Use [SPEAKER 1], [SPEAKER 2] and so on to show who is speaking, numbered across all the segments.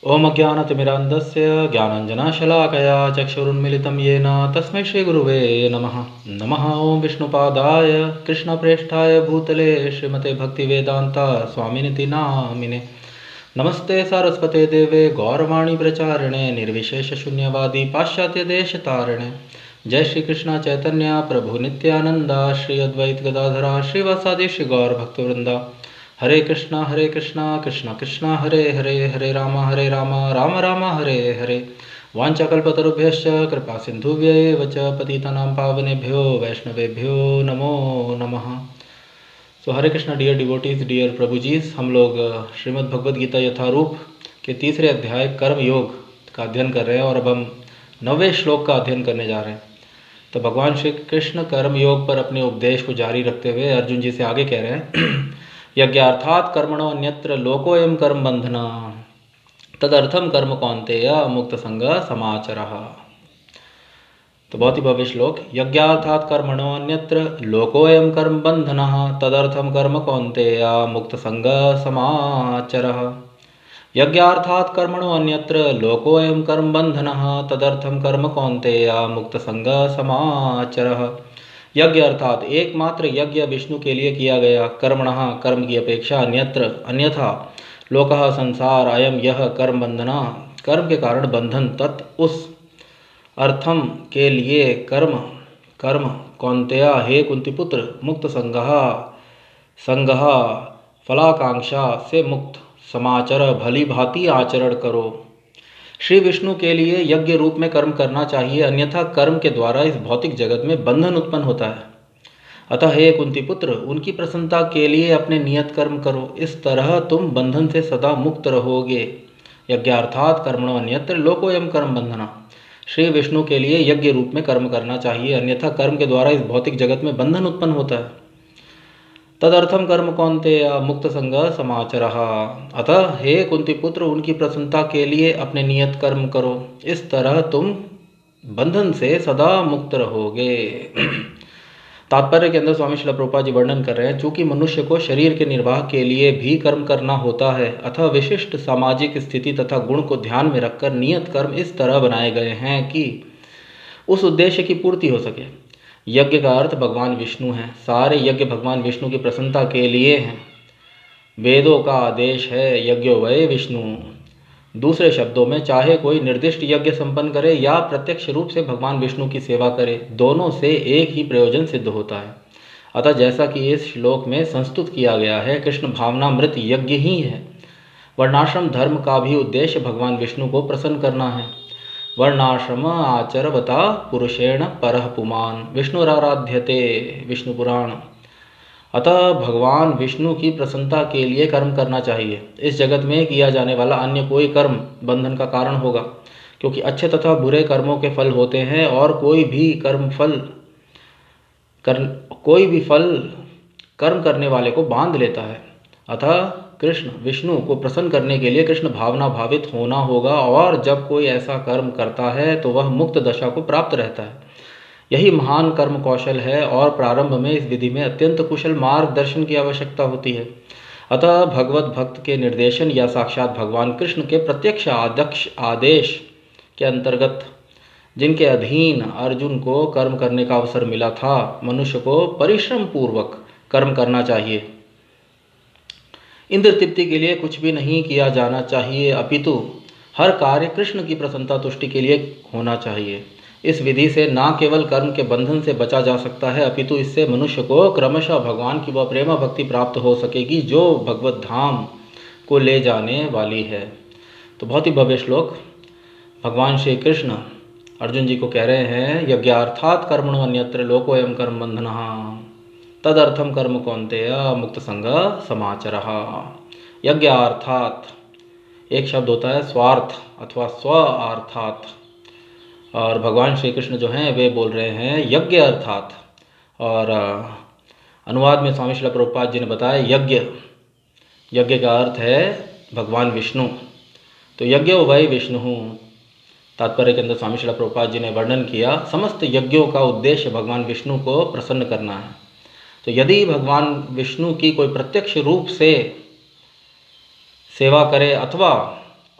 [SPEAKER 1] ओम अज्ञानतिमिरान्धस्य ज्ञानाञ्जनशलाकया चक्षुरुन्मिलितं येन तस्मै श्रीगुरुवे नमः। नमः ओं विष्णुपादाय कृष्णप्रेष्ठाय भूतले श्रीमते भक्तिवेदान्ता स्वामिनिति नामिने। नमस्ते सारस्वते देवे गौरवाणी प्रचारिणे निर्विशेषशून्यवादी पाश्चात्यदेशतारिणे। जय श्री कृष्ण चैतन्य प्रभु नित्यानंदा श्री अद्वैत गदाधरा श्रीवासादि श्री गौर भक्तवृंदा। हरे कृष्णा कृष्णा कृष्णा हरे हरे हरे राम राम राम हरे हरे। वाञ्छाकल्पतरुभ्यश्च कृपा सिन्धुभ्यैव च पतितानां पावनेभ्यो वैष्णवेभ्यो नमो नमः। सो हरे कृष्णा डियर डिवोटीज, डियर प्रभुजीज, हम लोग श्रीमद् भगवद गीता यथारूप के तीसरे अध्याय कर्म योग का अध्ययन कर रहे हैं और अब हम 9वें श्लोक का अध्ययन करने जा रहे हैं। तो भगवान श्री कृष्ण कर्म योग पर अपने उपदेश को जारी रखते हुए अर्जुन जी से आगे कह रहे हैं यज्ञार्थात् कर्मणो अन्यत्र लोकोऽयं कर्म बंधना तदर्थम कर्म कौन्तेय मुक्त संग समाचरः। तो बहुत ही भव्य श्लोक। यज्ञार्थात् कर्मणो अन्यत्र लोकोऽयं कर्म बंधनः तदर्थम कर्म कौन्तेय मुक्त संग समाचरः। यज्ञार्थात् कर्मणो अन्यत्र लोकोऽयं कर्म बंधनः तदर्थम कर्म कौन्तेय मुक्त संग समाचरः। यज्ञ अर्थात एकमात्र यज्ञ विष्णु के लिए किया गया, कर्मणः कर्म की अपेक्षा, अन्यथा लोकः संसार, अयम यह कर्म बंधना कर्म के कारण बंधन, तत् उस अर्थम के लिए कर्म कौन्तेय हे कुंती पुत्र मुक्त संगः फलाकांक्षा से मुक्त, समाचर भली भांति आचरण करो। श्री विष्णु के लिए यज्ञ रूप में कर्म करना चाहिए, अन्यथा कर्म के द्वारा इस भौतिक जगत में बंधन उत्पन्न होता है। अतः हे कुंती पुत्र, उनकी प्रसन्नता के लिए अपने नियत कर्म करो, इस तरह तुम बंधन से सदा मुक्त रहोगे। यज्ञार्थात् कर्मणो अन्यत्र लोकोऽयं कर्म बंधना, श्री विष्णु के लिए यज्ञ रूप में कर्म करना चाहिए, अन्यथा कर्म के द्वारा इस भौतिक जगत में बंधन उत्पन्न होता है। तदर्थम कर्म कौन्तेय मुक्त संग समाचरः, अतः हे कुंती पुत्र, उनकी प्रसन्नता के लिए अपने नियत कर्म करो, इस तरह तुम बंधन से सदा मुक्त रहोगे। तात्पर्य के अंदर स्वामी श्रील प्रभुपाद जी वर्णन कर रहे हैं, चूंकि मनुष्य को शरीर के निर्वाह के लिए भी कर्म करना होता है, अतः विशिष्ट सामाजिक स्थिति तथा गुण को ध्यान में रखकर नियत कर्म इस तरह बनाए गए हैं कि उस उद्देश्य की पूर्ति हो सके। यज्ञ का अर्थ भगवान विष्णु है, सारे यज्ञ भगवान विष्णु की प्रसन्नता के लिए हैं। वेदों का आदेश है यज्ञो वै विष्णु। दूसरे शब्दों में, चाहे कोई निर्दिष्ट यज्ञ संपन्न करे या प्रत्यक्ष रूप से भगवान विष्णु की सेवा करे, दोनों से एक ही प्रयोजन सिद्ध होता है। अतः जैसा कि इस श्लोक में संस्तुत किया गया है, कृष्ण भावनामृत यज्ञ ही है। वर्णाश्रम धर्म का भी उद्देश्य भगवान विष्णु को प्रसन्न करना है। वर्णाश्रम आचरवता पुरुषेण परः पुमान् विष्णुराराध्यते, विष्णु पुराण। अतः भगवान विष्णु की प्रसन्नता के लिए कर्म करना चाहिए। इस जगत में किया जाने वाला अन्य कोई कर्म बंधन का कारण होगा, क्योंकि अच्छे तथा बुरे कर्मों के फल होते हैं और कोई भी फल कर्म करने वाले को बांध लेता है। अतः कृष्ण विष्णु को प्रसन्न करने के लिए कृष्ण भावना भावित होना होगा, और जब कोई ऐसा कर्म करता है तो वह मुक्त दशा को प्राप्त रहता है। यही महान कर्म कौशल है और प्रारंभ में इस विधि में अत्यंत कुशल मार्गदर्शन की आवश्यकता होती है। अतः भगवत भक्त के निर्देशन या साक्षात भगवान कृष्ण के प्रत्यक्ष आदेश के अंतर्गत जिनके अधीन अर्जुन को कर्म करने का अवसर मिला था, मनुष्य को परिश्रम पूर्वक कर्म करना चाहिए। इंद्र तृप्ति के लिए कुछ भी नहीं किया जाना चाहिए, अपितु हर कार्य कृष्ण की प्रसन्नता तुष्टि के लिए होना चाहिए। इस विधि से न केवल कर्म के बंधन से बचा जा सकता है, अपितु इससे मनुष्य को क्रमशः भगवान की वह प्रेमा भक्ति प्राप्त हो सकेगी जो भगवत धाम को ले जाने वाली है। तो बहुत ही भव्य श्लोक। भगवान श्री कृष्ण अर्जुन जी को कह रहे हैं, यज्ञार्थात् कर्मणो अन्यत्र लोकोऽयं कर्म बंधनः तदर्थम कर्म कौन्तेय मुक्त संग समाचरः। यज्ञार्थात् एक शब्द होता है स्वार्थ अथवा स्वार्थात्, और भगवान श्री कृष्ण जो हैं वे बोल रहे हैं यज्ञ अर्थात। और अनुवाद में स्वामी श्रील प्रभुपाद जी ने बताया यज्ञ का अर्थ है भगवान विष्णु। तो यज्ञ वै विष्णु। तात्पर्य के अंदर स्वामी श्रील प्रभुपाद जी ने वर्णन किया, समस्त यज्ञों का उद्देश्य भगवान विष्णु को प्रसन्न करना है। तो यदि भगवान विष्णु की कोई प्रत्यक्ष रूप से सेवा करे अथवा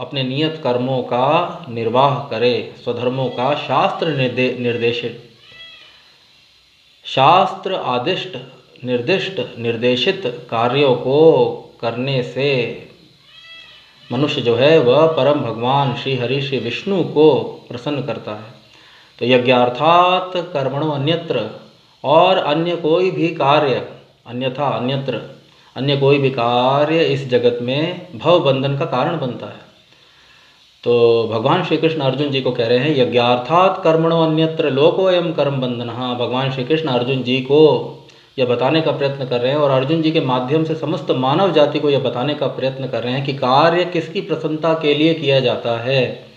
[SPEAKER 1] अपने नियत कर्मों का निर्वाह करे, स्वधर्मों का शास्त्र आदिष्ट निर्दिष्ट निर्देशित कार्यों को करने से मनुष्य जो है वह परम भगवान श्री हरि श्री विष्णु को प्रसन्न करता है। तो यज्ञार्थात कर्मणो अन्यत्र, और अन्य कोई भी कार्य, अन्यथा अन्यत्र अन्य कोई भी कार्य इस जगत में भव बंधन का कारण बनता है। तो भगवान श्री कृष्ण अर्जुन जी को कह रहे हैं यज्ञार्थात कर्मणो अन्यत्र लोकोऽयं कर्म बंधनः। भगवान श्री कृष्ण अर्जुन जी को यह बताने का प्रयत्न कर रहे हैं और अर्जुन जी के माध्यम से समस्त मानव जाति को यह बताने का प्रयत्न कर रहे हैं कि कार्य किसकी प्रसन्नता के लिए किया जाता है।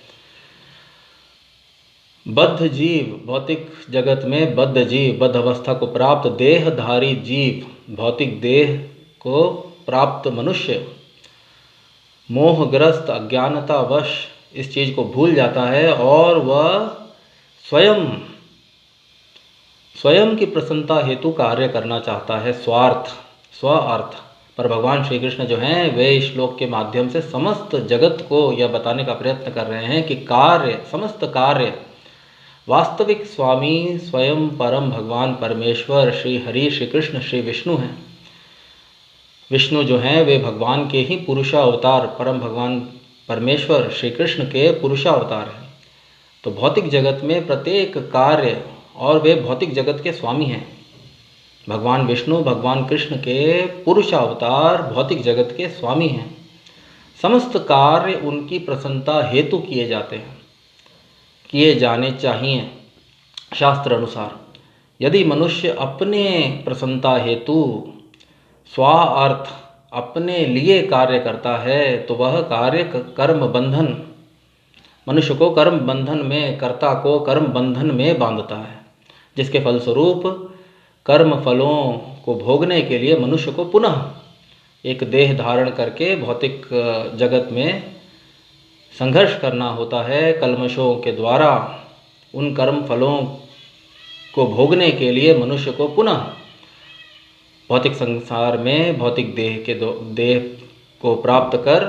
[SPEAKER 1] बद्ध जीव, भौतिक जगत में बद्ध जीव, बद्ध अवस्था को प्राप्त देहधारी जीव, भौतिक देह को प्राप्त मनुष्य मोहग्रस्त अज्ञानतावश इस चीज़ को भूल जाता है और वह स्वयं की प्रसन्नता हेतु कार्य करना चाहता है, स्व अर्थ। पर भगवान श्री कृष्ण जो हैं वे इस श्लोक के माध्यम से समस्त जगत को यह बताने का प्रयत्न कर रहे हैं कि समस्त कार्य वास्तविक स्वामी स्वयं परम भगवान परमेश्वर श्री हरि श्री कृष्ण श्री विष्णु हैं। विष्णु जो हैं वे भगवान के ही पुरुषावतार, परम भगवान परमेश्वर श्री कृष्ण के पुरुषावतार हैं। तो भौतिक जगत में प्रत्येक कार्य, और वे भौतिक जगत के स्वामी हैं। भगवान विष्णु भगवान कृष्ण के पुरुषावतार भौतिक जगत के स्वामी हैं। समस्त कार्य उनकी प्रसन्नता हेतु किए जाते हैं, किए जाने चाहिए शास्त्र अनुसार। यदि मनुष्य अपने प्रसन्नता हेतु स्वार्थ अपने लिए कार्य करता है तो वह कार्य कर्म बंधन, मनुष्य को कर्म बंधन में, कर्ता को कर्म बंधन में बांधता है, जिसके फलस्वरूप कर्म फलों को भोगने के लिए मनुष्य को पुनः एक देह धारण करके भौतिक जगत में संघर्ष करना होता है। कल्मशों के द्वारा उन कर्म फलों को भोगने के लिए मनुष्य को पुनः भौतिक संसार में भौतिक देह को प्राप्त कर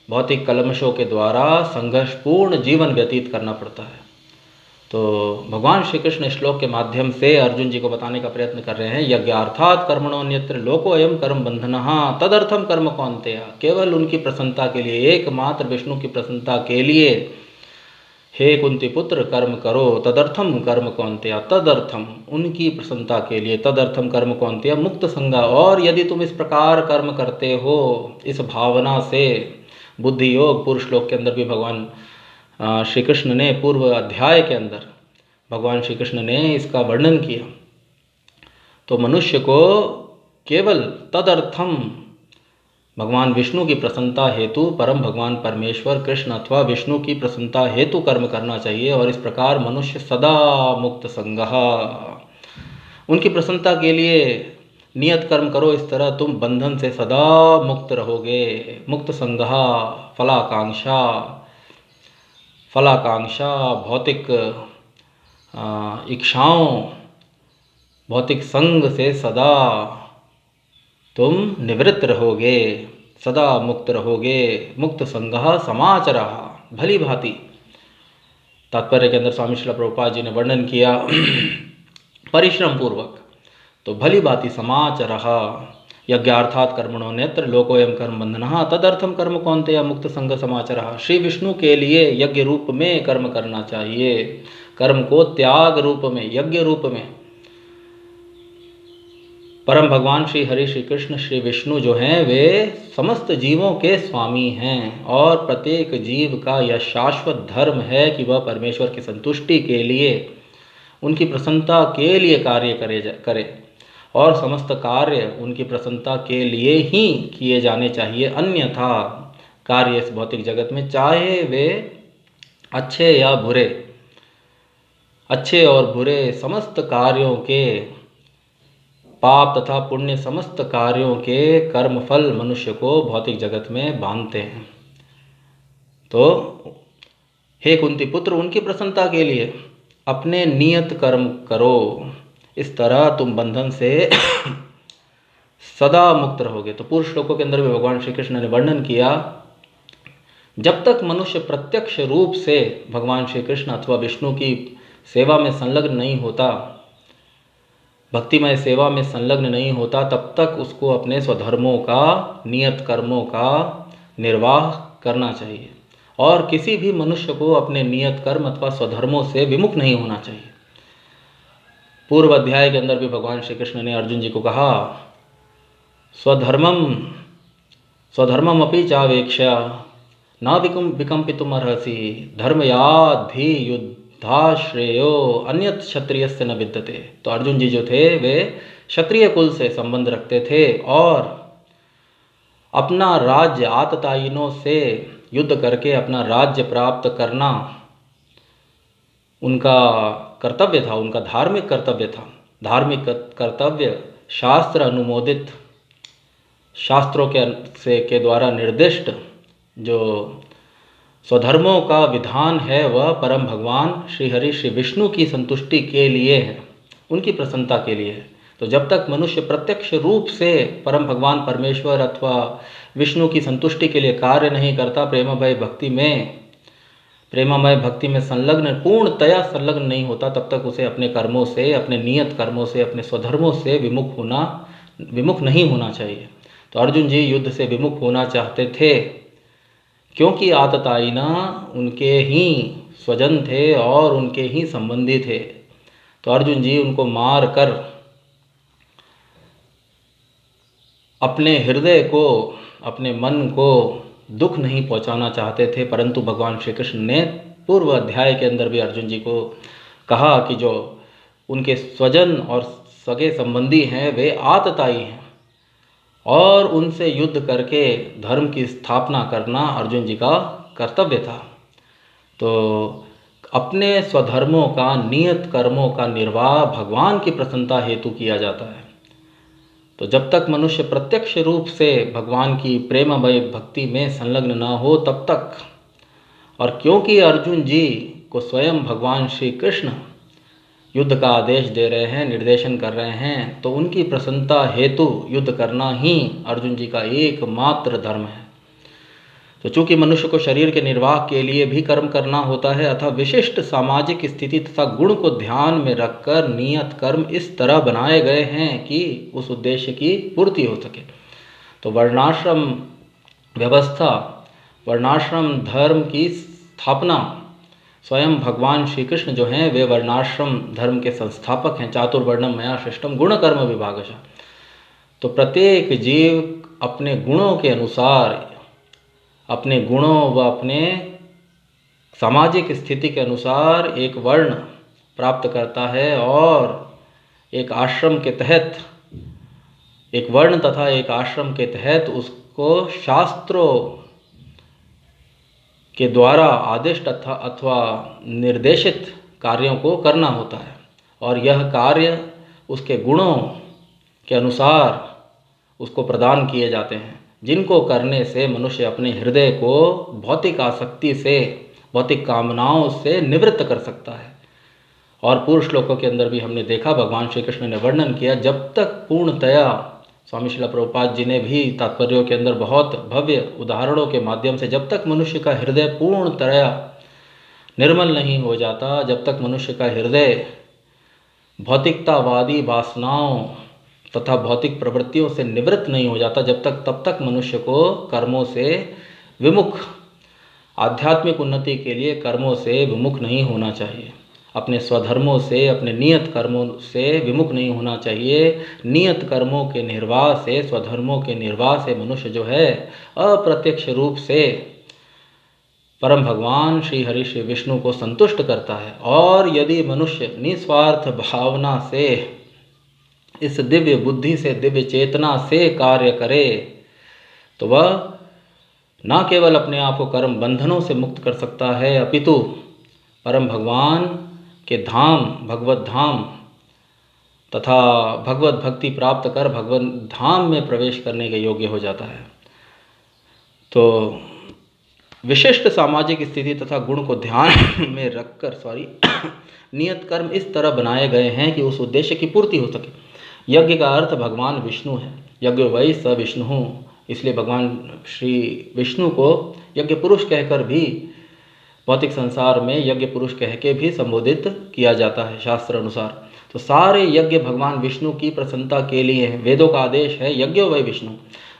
[SPEAKER 1] भौतिक कल्मशों के द्वारा संघर्षपूर्ण जीवन व्यतीत करना पड़ता है। तो भगवान श्री कृष्ण श्लोक के माध्यम से अर्जुन जी को बताने का प्रयत्न कर रहे हैं यज्ञार्थात कर्मणोऽन्यत्र लोकोऽयं कर्म बंधनः तदर्थम कर्म कौन्तेय। केवल उनकी प्रसन्नता के लिए, एकमात्र विष्णु की प्रसन्नता के लिए हे कुंती पुत्र कर्म करो, तदर्थम कर्म कौन्तेय, तदर्थम उनकी प्रसन्नता के लिए, तदर्थम कर्म कौन्तेय मुक्त संगा। और यदि तुम इस प्रकार कर्म करते हो इस भावना से, बुद्धि योग पूर्व श्लोक के अंदर भी भगवान श्री कृष्ण ने, पूर्व अध्याय के अंदर भगवान श्री कृष्ण ने इसका वर्णन किया। तो मनुष्य को केवल तदर्थम भगवान विष्णु की प्रसन्नता हेतु, परम भगवान परमेश्वर कृष्ण अथवा विष्णु की प्रसन्नता हेतु कर्म करना चाहिए। और इस प्रकार मनुष्य सदा मुक्त संगः, उनकी प्रसन्नता के लिए नियत कर्म करो, इस तरह तुम बंधन से सदा मुक्त रहोगे। मुक्त संगः फलाकांक्षा भौतिक इच्छाओं, भौतिक संग से सदा तुम निवृत्त रहोगे, सदा मुक्त रहोगे। मुक्त संगः समाचरः, भली भांति। तात्पर्य के अंदर स्वामी श्रील प्रभुपाद जी ने वर्णन किया परिश्रम पूर्वक। तो भली भांति समाचरः यज्ञार्थात कर्मणोऽन्यत्र लोकोऽयं कर्म बंधनः तदर्थम कर्म कौन्तेय मुक्त संग समाचरः। श्री विष्णु के लिए यज्ञ रूप में कर्म करना चाहिए, कर्म को त्याग रूप में, यज्ञ रूप में। परम भगवान श्री हरि श्री कृष्ण श्री विष्णु जो हैं वे समस्त जीवों के स्वामी हैं और प्रत्येक जीव का यह शाश्वत धर्म है कि वह परमेश्वर की संतुष्टि के लिए, उनकी प्रसन्नता के लिए कार्य करे और समस्त कार्य उनकी प्रसन्नता के लिए ही किए जाने चाहिए। अन्यथा कार्य इस भौतिक जगत में, चाहे वे अच्छे या बुरे, अच्छे और बुरे समस्त कार्यों के, पाप तथा पुण्य समस्त कार्यों के कर्मफल मनुष्य को भौतिक जगत में बांधते हैं। तो हे कुंती पुत्र, उनकी प्रसन्नता के लिए अपने नियत कर्म करो, इस तरह तुम बंधन से सदा मुक्त रहोगे। तो पूर्व श्लोकों के अंदर भी भगवान श्री कृष्ण ने वर्णन किया जब तक मनुष्य प्रत्यक्ष रूप से भगवान श्री कृष्ण अथवा विष्णु की सेवा में संलग्न नहीं होता, भक्तिमय सेवा में संलग्न नहीं होता, तब तक उसको अपने स्वधर्मों का, नियत कर्मों का निर्वाह करना चाहिए और किसी भी मनुष्य को अपने नियत कर्म अथवा स्वधर्मों से विमुख नहीं होना चाहिए। पूर्व अध्याय के अंदर भी भगवान श्री कृष्ण ने अर्जुन जी को कहा, स्वधर्मम अपि चावेक्ष्य न विकम्पितुम अर्हसि धर्मयाद्धि युद्धाश्रेयो अन्यत क्षत्रियस्य न विद्यते। तो अर्जुन जी जो थे वे क्षत्रिय कुल से संबंध रखते थे और अपना राज्य आततायिनों से युद्ध करके अपना राज्य प्राप्त करना उनका कर्तव्य था, उनका धार्मिक कर्तव्य था। धार्मिक कर्तव्य शास्त्र अनुमोदित, शास्त्रों के द्वारा निर्दिष्ट जो स्वधर्मों का विधान है वह परम भगवान श्री हरि श्री विष्णु की संतुष्टि के लिए है, उनकी प्रसन्नता के लिए है। तो जब तक मनुष्य प्रत्यक्ष रूप से परम भगवान परमेश्वर अथवा विष्णु की संतुष्टि के लिए कार्य नहीं करता, प्रेममय भक्ति में संलग्न, पूर्णतया संलग्न नहीं होता, तब तक उसे अपने कर्मों से, अपने नियत कर्मों से, अपने स्वधर्मों से विमुख नहीं होना चाहिए। तो अर्जुन जी युद्ध से विमुख होना चाहते थे क्योंकि आततायिना उनके ही स्वजन थे और उनके ही संबंधी थे। तो अर्जुन जी उनको मार कर अपने हृदय को, अपने मन को दुख नहीं पहुंचाना चाहते थे, परंतु भगवान श्री कृष्ण ने पूर्व अध्याय के अंदर भी अर्जुन जी को कहा कि जो उनके स्वजन और सगे संबंधी हैं वे आततायी हैं और उनसे युद्ध करके धर्म की स्थापना करना अर्जुन जी का कर्तव्य था। तो अपने स्वधर्मों का, नियत कर्मों का निर्वाह भगवान की प्रसन्नता हेतु किया जाता है। तो जब तक मनुष्य प्रत्यक्ष रूप से भगवान की प्रेममय भक्ति में संलग्न न हो तब तक, और क्योंकि अर्जुन जी को स्वयं भगवान श्री कृष्ण युद्ध का आदेश दे रहे हैं, निर्देशन कर रहे हैं, तो उनकी प्रसन्नता हेतु युद्ध करना ही अर्जुन जी का एकमात्र धर्म है। तो चूंकि मनुष्य को शरीर के निर्वाह के लिए भी कर्म करना होता है अथवा विशिष्ट सामाजिक स्थिति तथा गुण को ध्यान में रखकर नियत कर्म इस तरह बनाए गए हैं कि उस उद्देश्य की पूर्ति हो सके। तो वर्णाश्रम व्यवस्था, वर्णाश्रम धर्म की स्थापना स्वयं भगवान श्री कृष्ण जो हैं वे वर्णाश्रम धर्म के संस्थापक हैं। चातुर्वर्णम मया सृष्टम गुण कर्म विभागशः। तो प्रत्येक जीव अपने गुणों के अनुसार, अपने गुणों व अपने सामाजिक स्थिति के अनुसार एक वर्ण प्राप्त करता है और एक आश्रम के तहत, एक वर्ण तथा एक आश्रम के तहत उसको शास्त्रों के द्वारा आदिष्ट अथवा निर्देशित कार्यों को करना होता है और यह कार्य उसके गुणों के अनुसार उसको प्रदान किए जाते हैं, जिनको करने से मनुष्य अपने हृदय को भौतिक आसक्ति से, भौतिक कामनाओं से निवृत्त कर सकता है। और पूर्व श्लोकों के अंदर भी हमने देखा, भगवान श्री कृष्ण ने वर्णन किया, जब तक पूर्णतया, स्वामी श्रील प्रभुपाद जी ने भी तात्पर्यों के अंदर बहुत भव्य उदाहरणों के माध्यम से, जब तक मनुष्य का हृदय पूर्णतया निर्मल नहीं हो जाता, जब तक मनुष्य का हृदय भौतिकतावादी वासनाओं तथा भौतिक प्रवृत्तियों से निवृत्त नहीं हो जाता, तब तक मनुष्य को कर्मों से विमुख, आध्यात्मिक उन्नति के लिए कर्मों से विमुख नहीं होना चाहिए। अपने स्वधर्मों से, अपने नियत कर्मों से विमुख नहीं होना चाहिए। नियत कर्मों के निर्वाह से, स्वधर्मों के निर्वाह से मनुष्य जो है अप्रत्यक्ष रूप से परम भगवान श्री हरि श्री विष्णु को संतुष्ट करता है। और यदि मनुष्य निस्वार्थ भावना से, इस दिव्य बुद्धि से, दिव्य चेतना से कार्य करे तो वह न केवल अपने आप को कर्म बंधनों से मुक्त कर सकता है, अपितु परम भगवान के धाम, भगवत धाम तथा भगवत भक्ति प्राप्त कर भगवत धाम में प्रवेश करने के योग्य हो जाता है। तो विशिष्ट सामाजिक स्थिति तथा गुण को ध्यान में रखकर नियत कर्म इस तरह बनाए गए हैं कि उस उद्देश्य की पूर्ति हो सके। यज्ञ का अर्थ भगवान विष्णु है। यज्ञ वै स विष्णु, इसलिए भगवान श्री विष्णु को यज्ञ पुरुष कहकर भी भौतिक संसार में यज्ञ पुरुष कह के भी संबोधित किया जाता है शास्त्र अनुसार। तो सारे यज्ञ भगवान विष्णु की प्रसन्नता के लिए हैं। वेदों का आदेश है यज्ञो वै विष्णु।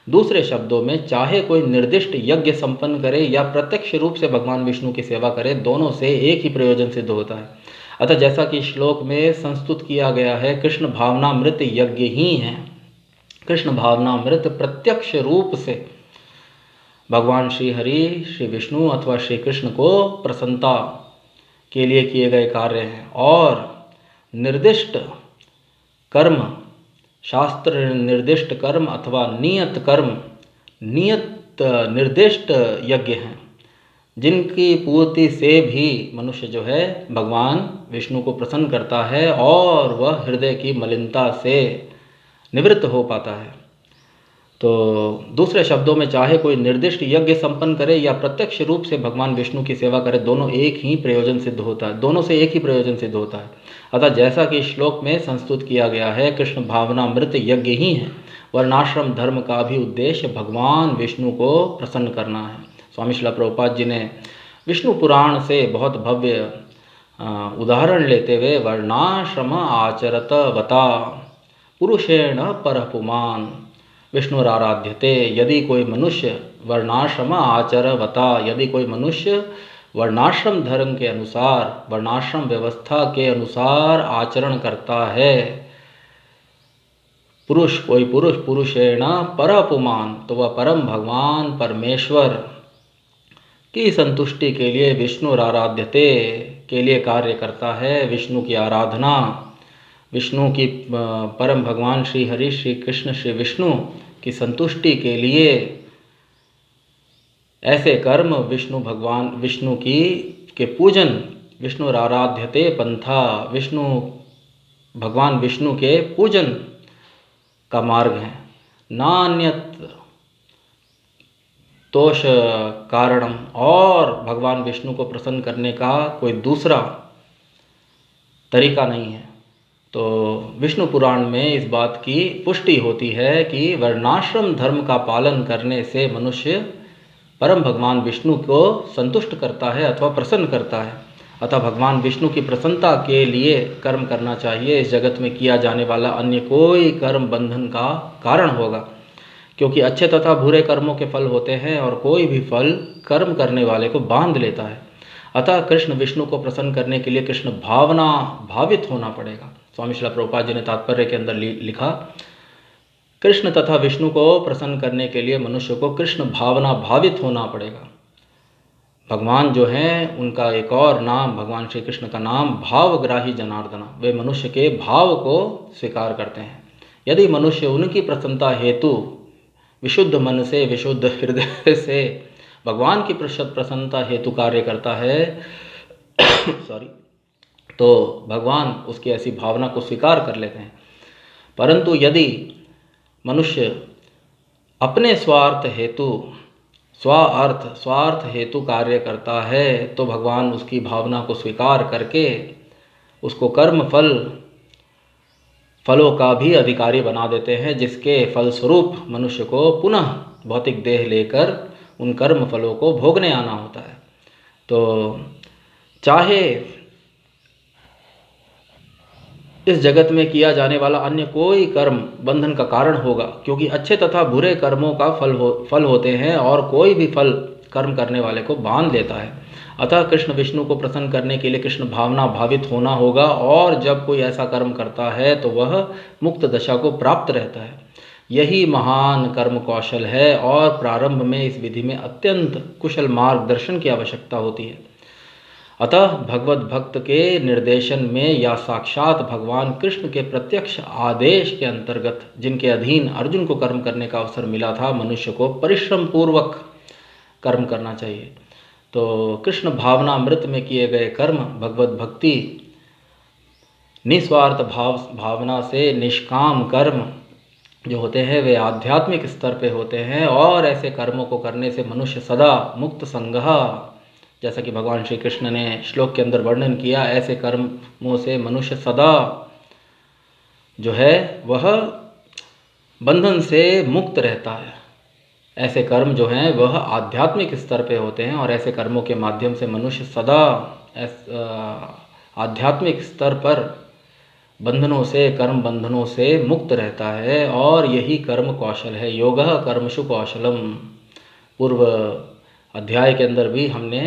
[SPEAKER 1] दूसरे शब्दों में चाहे कोई निर्दिष्ट यज्ञ संपन्न करे या प्रत्यक्ष रूप से भगवान विष्णु की सेवा करे, दोनों से एक ही प्रयोजन सिद्ध होता है। अतः जैसा कि श्लोक में संस्तुत किया गया है, कृष्ण भावनामृत यज्ञ ही हैं। कृष्ण भावनामृत प्रत्यक्ष रूप से भगवान श्री हरि, श्री विष्णु अथवा श्री कृष्ण को प्रसन्नता के लिए किए गए कार्य हैं। और निर्दिष्ट कर्म, शास्त्र निर्दिष्ट कर्म अथवा नियत कर्म, नियत निर्दिष्ट यज्ञ हैं, जिनकी पूर्ति से भी मनुष्य जो है भगवान विष्णु को प्रसन्न करता है और वह हृदय की मलिनता से निवृत्त हो पाता है। तो दूसरे शब्दों में चाहे कोई निर्दिष्ट यज्ञ संपन्न करे या प्रत्यक्ष रूप से भगवान विष्णु की सेवा करे, दोनों एक ही प्रयोजन सिद्ध होता है, दोनों से एक ही प्रयोजन सिद्ध होता है। अतः जैसा कि श्लोक में संस्तुत किया गया है, कृष्ण भावनामृत यज्ञ ही है। वर्णाश्रम धर्म का भी उद्देश्य भगवान विष्णु को प्रसन्न करना है। स्वामी श्रील प्रभुपाद जी ने विष्णु पुराण से बहुत भव्य उदाहरण लेते हुए वर्णाश्रम आचरत वता पुरुषेण परः पुमान् विष्णुराराध्यते। यदि कोई मनुष्य वर्णाश्रम आचरवता, यदि कोई मनुष्य वर्णाश्रम धर्म के अनुसार, वर्णाश्रम व्यवस्था के अनुसार आचरण करता है, कोई पुरुष पुरुषेण परपुमान, तो वह परम भगवान परमेश्वर की संतुष्टि के लिए विष्णुराराध्यते के लिए कार्य करता है। विष्णु की आराधना, विष्णु की परम भगवान श्री हरि, श्री कृष्ण, श्री विष्णु की संतुष्टि के लिए ऐसे कर्म विष्णु के पूजन, विष्णुराराध्यते पंथा, भगवान विष्णु के पूजन का मार्ग है। नान्यत तोष कारणम, और भगवान विष्णु को प्रसन्न करने का कोई दूसरा तरीका नहीं है। तो विष्णु पुराण में इस बात की पुष्टि होती है कि वर्णाश्रम धर्म का पालन करने से मनुष्य परम भगवान विष्णु को संतुष्ट करता है अथवा प्रसन्न करता है। अतः भगवान विष्णु की प्रसन्नता के लिए कर्म करना चाहिए। इस जगत में किया जाने वाला अन्य कोई कर्म बंधन का कारण होगा, क्योंकि अच्छे तथा बुरे कर्मों के फल होते हैं और कोई भी फल कर्म करने वाले को बांध लेता है। अतः कृष्ण विष्णु को प्रसन्न करने के लिए कृष्ण भावना भावित होना पड़ेगा। स्वामी श्रील प्रभुपाद जी ने तात्पर्य के अंदर लिखा, कृष्ण तथा विष्णु को प्रसन्न करने के लिए मनुष्य को कृष्ण भावना भावित होना पड़ेगा। भगवान जो हैं उनका एक और नाम, भगवान श्री कृष्ण का नाम भावग्राही जनार्दना, वे मनुष्य के भाव को स्वीकार करते हैं। यदि मनुष्य उनकी प्रसन्नता हेतु विशुद्ध मन से, विशुद्ध हृदय से भगवान की प्रसन्नता हेतु कार्य करता है तो भगवान उसकी ऐसी भावना को स्वीकार कर लेते हैं। परंतु यदि मनुष्य अपने स्वार्थ हेतु कार्य करता है तो भगवान उसकी भावना को स्वीकार करके उसको फलों का भी अधिकारी बना देते हैं, जिसके फलस्वरूप मनुष्य को पुनः भौतिक देह लेकर उन कर्म फलों को भोगने आना होता है। तो चाहे इस जगत में किया जाने वाला अन्य कोई कर्म बंधन का कारण होगा, क्योंकि अच्छे तथा बुरे कर्मों का फल होते हैं और कोई भी फल कर्म करने वाले को बांध लेता है। अतः कृष्ण विष्णु को प्रसन्न करने के लिए कृष्ण भावना भावित होना होगा, और जब कोई ऐसा कर्म करता है तो वह मुक्त दशा को प्राप्त रहता है। यही महान कर्म कौशल है और प्रारंभ में इस विधि में अत्यंत कुशल मार्गदर्शन की आवश्यकता होती है। अतः भगवत भक्त के निर्देशन में या साक्षात भगवान कृष्ण के प्रत्यक्ष आदेश के अंतर्गत जिनके अधीन अर्जुन को कर्म करने का अवसर मिला था, मनुष्य को परिश्रम पूर्वक कर्म करना चाहिए। तो कृष्ण भावनामृत में किए गए कर्म भगवत भक्ति, निस्वार्थ भावना से निष्काम कर्म जो होते हैं वे आध्यात्मिक स्तर पे होते हैं, और ऐसे कर्मों को करने से मनुष्य सदा मुक्त संगः, जैसा कि भगवान श्री कृष्ण ने श्लोक के अंदर वर्णन किया, ऐसे कर्मों से मनुष्य सदा जो है वह बंधन से मुक्त रहता है। ऐसे कर्म जो हैं वह आध्यात्मिक स्तर पे होते हैं और ऐसे कर्मों के माध्यम से मनुष्य सदा आध्यात्मिक स्तर पर बंधनों से, कर्म बंधनों से मुक्त रहता है। और यही कर्म कौशल है। योगः कर्मसु कौशलम, पूर्व अध्याय के अंदर भी हमने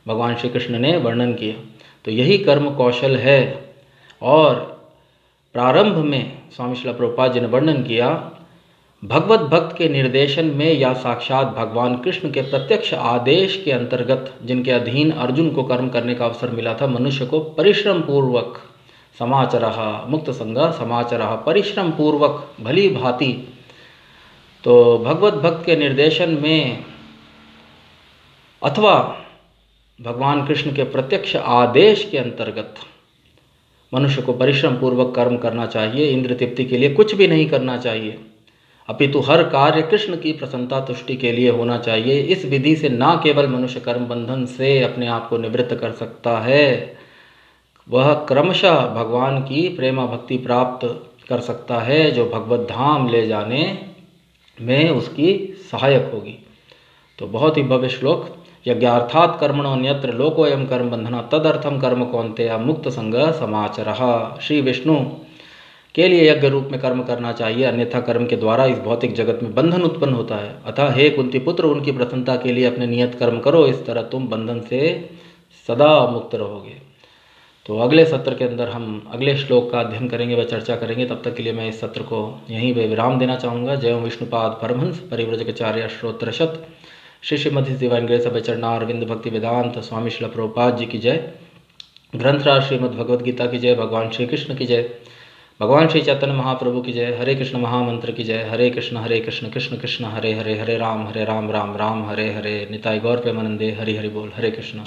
[SPEAKER 1] भगवान श्री कृष्ण ने वर्णन किया। तो यही कर्म कौशल है। और प्रारंभ में स्वामी श्रील प्रभुपाद जी ने वर्णन किया, भगवत भक्त के निर्देशन में या साक्षात भगवान कृष्ण के प्रत्यक्ष आदेश के अंतर्गत जिनके अधीन अर्जुन को कर्म करने का अवसर मिला था, मनुष्य को परिश्रम पूर्वक समाचरः मुक्त संग समाचरः, परिश्रम पूर्वक भली भांति। तो भगवत भक्त के निर्देशन में अथवा भगवान कृष्ण के प्रत्यक्ष आदेश के अंतर्गत मनुष्य को परिश्रम पूर्वक कर्म करना चाहिए। इंद्र तृप्ति के लिए कुछ भी नहीं करना चाहिए, अपितु हर कार्य कृष्ण की प्रसन्नता तुष्टि के लिए होना चाहिए। इस विधि से न केवल मनुष्य कर्म बंधन से अपने आप को निवृत्त कर सकता है, वह क्रमशः भगवान की प्रेमा भक्ति प्राप्त कर सकता है, जो भगवत धाम ले जाने में उसकी सहायक होगी। तो बहुत ही भव्य श्लोक, यज्ञार्थात् कर्मणोऽन्यत्र लोकोऽयं कर्म बंधना तदर्थम कर्म कौन्तेय मुक्त संग समाचरः। श्री विष्णु के लिए यज्ञ रूप में कर्म करना चाहिए, अन्यथा कर्म के द्वारा इस भौतिक जगत में बंधन उत्पन्न होता है। अतः हे कुंती पुत्र, उनकी प्रसन्नता के लिए अपने नियत कर्म करो, इस तरह तुम बंधन से सदा मुक्त रहोगे। तो अगले सत्र के अंदर हम अगले श्लोक का अध्ययन करेंगे व चर्चा करेंगे। तब तक के लिए मैं इस सत्र को यहीं पे विराम देना चाहूँगा। जय ओं विष्णुपाद परमहंस परिव्रजकाचार्य श्रोत्रशत श्री श्रीमती दिवान ग्रेस चरणारविंद भक्ति वेदांत स्वामी श्रील प्रभुपाद जी की जय। ग्रंथराज श्रीमद् भगवद गीता की जय। भगवान श्री कृष्ण की जय। भगवान श्री चैतन्य महाप्रभु की जय। हरे कृष्ण महामंत्र की जय। हरे कृष्ण कृष्ण कृष्ण हरे हरे, हरे राम राम राम हरे हरे। निताय गौर प्रेमानंदे। हरि हरि बोल। हरे कृष्ण।